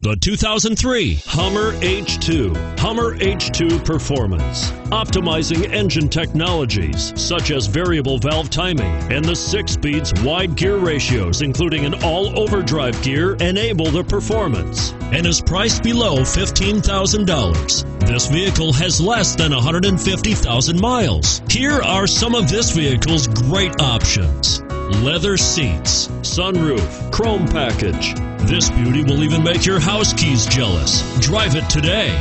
The 2003 Hummer H2. Hummer H2 Performance. Optimizing engine technologies such as variable valve timing and the 6-speeds wide gear ratios, including an all-overdrive gear, enable the performance and is priced below $15,000. This vehicle has less than 150,000 miles. Here are some of this vehicle's great options: leather seats, sunroof, chrome package. This beauty will even make your house keys jealous. Drive it today.